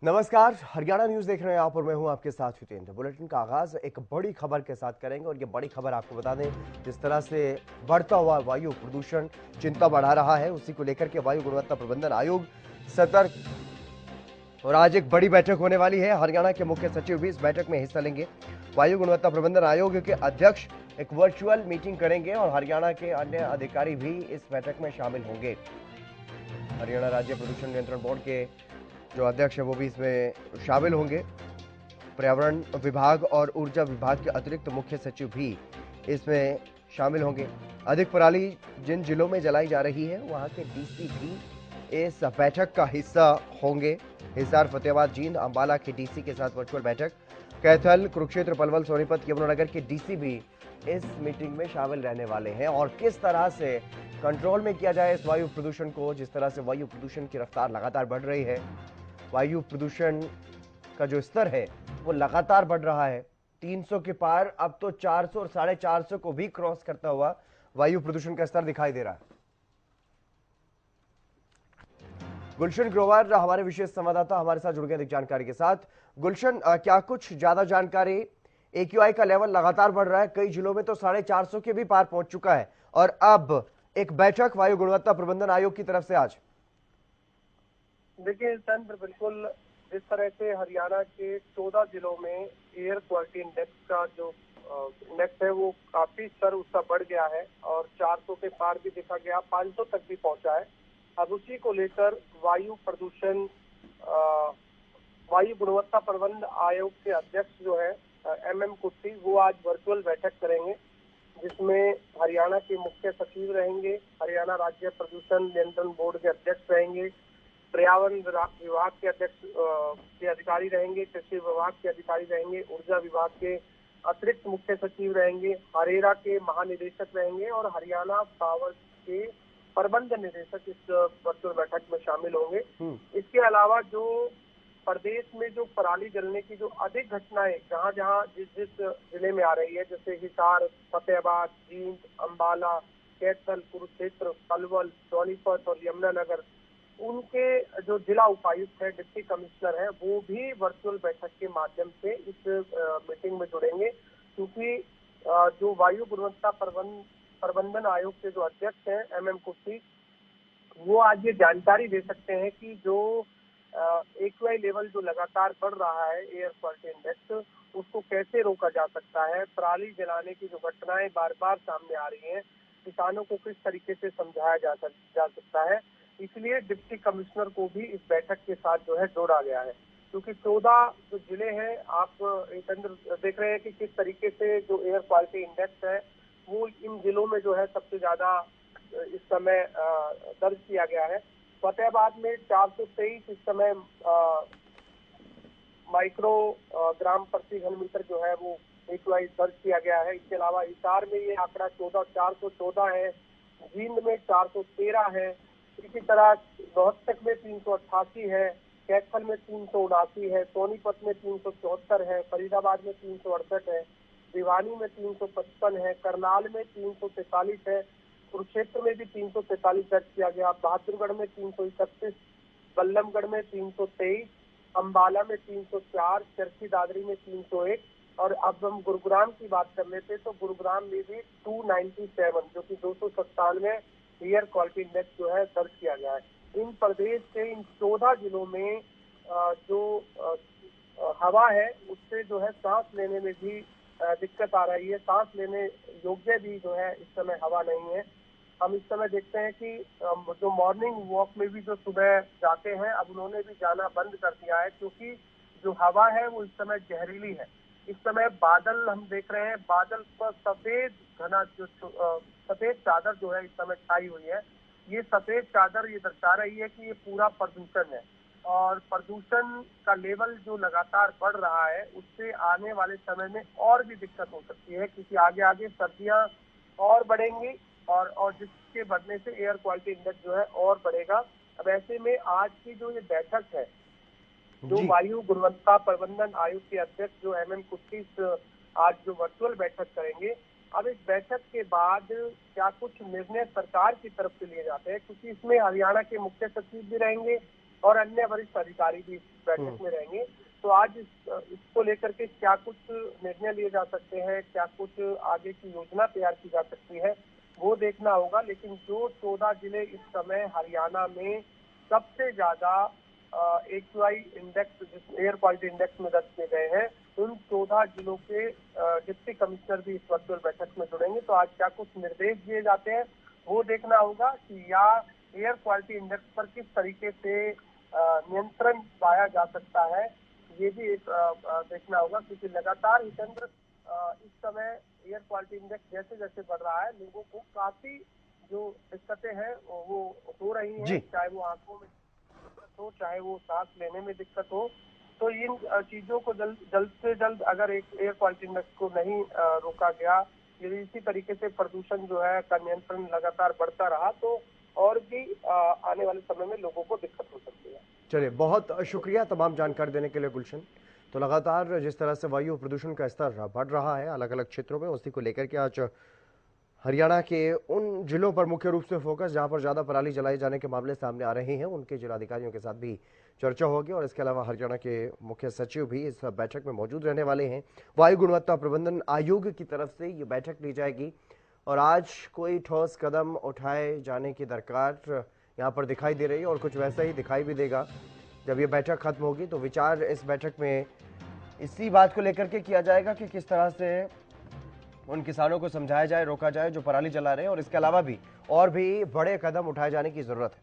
नमस्कार, हरियाणा न्यूज देख रहे हैं आप और मैं हूं आपके साथ हितेंद्र। बुलेटिन का आगाज एक बड़ी खबर के साथ करेंगे और ये बड़ी खबर आपको बता दें, जिस तरह से बढ़ता हुआ वायु प्रदूषण चिंता बढ़ा रहा है, उसी को लेकर के वायु गुणवत्ता प्रबंधन आयोग सतर्क। और आज एक बड़ी बैठक होने वाली है। हरियाणा के मुख्य सचिव भी इस बैठक में हिस्सा लेंगे। वायु गुणवत्ता प्रबंधन आयोग के अध्यक्ष एक वर्चुअल मीटिंग करेंगे और हरियाणा के अन्य अधिकारी भी इस बैठक में शामिल होंगे। हरियाणा राज्य प्रदूषण नियंत्रण बोर्ड के जो अध्यक्ष है वो भी इसमें शामिल होंगे। पर्यावरण विभाग और ऊर्जा विभाग के अतिरिक्त मुख्य सचिव भी इसमें शामिल होंगे। अधिक पराली जिन जिलों में जलाई जा रही है वहां के डीसी भी इस बैठक का हिस्सा होंगे। हिसार, फतेहाबाद, जींद, अंबाला के डीसी के साथ वर्चुअल बैठक। कैथल, कुरुक्षेत्र, पलवल, सोनीपत, यमुनानगर के डीसी भी इस मीटिंग में शामिल रहने वाले हैं। और किस तरह से कंट्रोल में किया जाए इस वायु प्रदूषण को, जिस तरह से वायु प्रदूषण की रफ्तार लगातार बढ़ रही है, वायु प्रदूषण का जो स्तर है वो लगातार बढ़ रहा है। 300 के पार, अब तो 400 और 450 को भी क्रॉस करता हुआ वायु प्रदूषण का स्तर दिखाई दे रहा है। गुलशन ग्रोवर हमारे विशेष संवाददाता हमारे साथ जुड़ गए अधिक जानकारी के साथ। गुलशन, क्या कुछ ज्यादा जानकारी? एक्यूआई का लेवल लगातार बढ़ रहा है, कई जिलों में तो 450 के भी पार पहुंच चुका है और अब एक बैठक वायु गुणवत्ता प्रबंधन आयोग की तरफ से आज। देखिए तंत्र बिल्कुल जिस तरह से हरियाणा के 14 जिलों में एयर क्वालिटी इंडेक्स का जो इंडेक्स है वो काफी स्तर उसका बढ़ गया है और 400 के पार भी देखा गया, 500 तक भी पहुंचा है। अब उसी को लेकर वायु प्रदूषण वायु गुणवत्ता प्रबंधन आयोग के अध्यक्ष जो है MM कुट्टी, वो आज वर्चुअल बैठक करेंगे जिसमें हरियाणा के मुख्य सचिव रहेंगे, हरियाणा राज्य प्रदूषण नियंत्रण बोर्ड के अध्यक्ष रहेंगे, पर्यावरण विभाग के अध्यक्ष के अधिकारी रहेंगे, कृषि विभाग के अधिकारी रहेंगे, ऊर्जा विभाग के अतिरिक्त मुख्य सचिव रहेंगे, हरेरा के महानिदेशक रहेंगे और हरियाणा पावर के प्रबंध निदेशक इस वर्चुअल बैठक में शामिल होंगे। इसके अलावा जो प्रदेश में जो पराली जलने की जो अधिक घटनाएं जहां जहां जिस जिस जिले में आ रही है, जैसे हिसार, फतेहाबाद, जींद, अंबाला, कैथल, कुरुक्षेत्र, पलवल, सोनीपत और यमुनानगर, उनके जो जिला उपायुक्त है, डिप्टी कमिश्नर है, वो भी वर्चुअल बैठक के माध्यम से इस मीटिंग में जुड़ेंगे। क्योंकि जो वायु गुणवत्ता प्रबंधन आयोग के जो अध्यक्ष हैं MM कुट्टी, वो आज ये जानकारी दे सकते हैं कि जो एक्यूआई लेवल जो लगातार बढ़ रहा है, एयर क्वालिटी इंडेक्स, उसको कैसे रोका जा सकता है। पराली जलाने की जो घटनाएं बार बार सामने आ रही हैं, किसानों को किस तरीके से समझाया जा सकता है। इसलिए डिप्टी कमिश्नर को भी इस बैठक के साथ जो है जोड़ा गया है। क्योंकि 14 जो जिले हैं, आप देख रहे हैं कि किस तरीके से जो एयर क्वालिटी इंडेक्स है वो इन जिलों में जो है सबसे ज्यादा इस समय दर्ज किया गया है। फतेहाबाद में 423 इस समय माइक्रो ग्राम प्रति घन मीटर जो है वो एक्यूआई दर्ज किया गया है। इसके अलावा हिसार में ये आंकड़ा 414 है, जींद में 413 है, इसी तरह रोहतक में 388 है, कैथल में 379 है, सोनीपत में 374 है, फरीदाबाद में 368 है, भिवानी में 355 है, करनाल में 343 है, कुरुक्षेत्र में भी 343 दर्ज किया गया, बहादुरगढ़ में 331, बल्लभगढ़ में 323, अंबाला में 304, चरखी दादरी में 301 और अब हम गुरुग्राम की बात कर लेते तो गुरुग्राम में भी 297 जो कि 297 एयर क्वालिटी इंडेक्स जो है दर्ज किया गया है। इन प्रदेश के इन 14 जिलों में जो हवा है उससे जो है सांस लेने में भी दिक्कत आ रही है, सांस लेने योग्य भी जो है इस समय हवा नहीं है। हम इस समय देखते हैं कि जो मॉर्निंग वॉक में भी जो सुबह जाते हैं, अब उन्होंने भी जाना बंद कर दिया है क्योंकि जो हवा है वो इस समय जहरीली है। इस समय बादल हम देख रहे हैं, बादल पर सफेद घना जो सफेद चादर जो है इस समय छाई हुई है। ये सफेद चादर ये दर्शा रही है कि ये पूरा प्रदूषण है और प्रदूषण का लेवल जो लगातार बढ़ रहा है उससे आने वाले समय में और भी दिक्कत हो सकती है, क्योंकि आगे आगे सर्दियां और बढ़ेंगी और जिसके बढ़ने से एयर क्वालिटी इंडेक्स जो है और बढ़ेगा। अब ऐसे में आज की जो ये बैठक है, जो वायु गुणवत्ता प्रबंधन आयोग के अध्यक्ष जो MM कुट्टी आज जो वर्चुअल बैठक करेंगे, अब इस बैठक के बाद क्या कुछ निर्णय सरकार की तरफ से लिए जाते हैं, क्योंकि इसमें हरियाणा के मुख्य सचिव भी रहेंगे और अन्य वरिष्ठ अधिकारी भी बैठक में रहेंगे। तो आज इसको लेकर के क्या कुछ निर्णय लिए जा सकते हैं, क्या कुछ आगे की योजना तैयार की जा सकती है, वो देखना होगा। लेकिन जो 14 जिले इस समय हरियाणा में सबसे ज्यादा AQI index, air quality index में दर्ज किए गए हैं, उन 14 जिलों के डिप्टी कमिश्नर भी इस वर्चुअल बैठक में जुड़ेंगे। तो आज क्या कुछ निर्देश दिए जाते हैं वो देखना होगा कि या एयर क्वालिटी इंडेक्स पर किस तरीके से नियंत्रण पाया जा सकता है, ये भी एक देखना होगा। क्योंकि लगातार हितेंद्र इस समय एयर क्वालिटी इंडेक्स जैसे जैसे बढ़ रहा है, लोगों को काफी जो दिक्कतें हैं वो हो रही हैं, चाहे वो आंखों में दिक्कत हो, चाहे वो सांस लेने में दिक्कत हो। तो इन चीजों को जल्द से जल्द अगर एक एयर क्वालिटी इंडेक्स को नहीं रोका गया, यदि इसी तरीके से प्रदूषण जो है का नियंत्रण लगातार बढ़ता रहा, तो और भी आने वाले समय में लोगों को दिक्कत हो सकती है। चलिए, बहुत शुक्रिया तमाम जानकारी देने के लिए गुलशन। तो लगातार जिस तरह से वायु प्रदूषण का स्तर बढ़ रहा है अलग अलग क्षेत्रों में, उसी को लेकर के आज हरियाणा के उन जिलों पर मुख्य रूप से फोकस जहां पर ज्यादा पराली जलाए जाने के मामले सामने आ रहे हैं, उनके जिलाधिकारियों के साथ भी चर्चा होगी। और इसके अलावा हरियाणा के मुख्य सचिव भी इस बैठक में मौजूद रहने वाले हैं। वायु गुणवत्ता प्रबंधन आयोग की तरफ से ये बैठक ली जाएगी और आज कोई ठोस कदम उठाए जाने की दरकार यहाँ पर दिखाई दे रही है और कुछ वैसा ही दिखाई भी देगा। जब ये बैठक खत्म होगी तो विचार इस बैठक में इसी बात को लेकर के किया जाएगा कि किस तरह से उन किसानों को समझाया जाए, रोका जाए जो पराली जला रहे हैं, और इसके अलावा भी और भी बड़े कदम उठाए जाने की जरूरत है।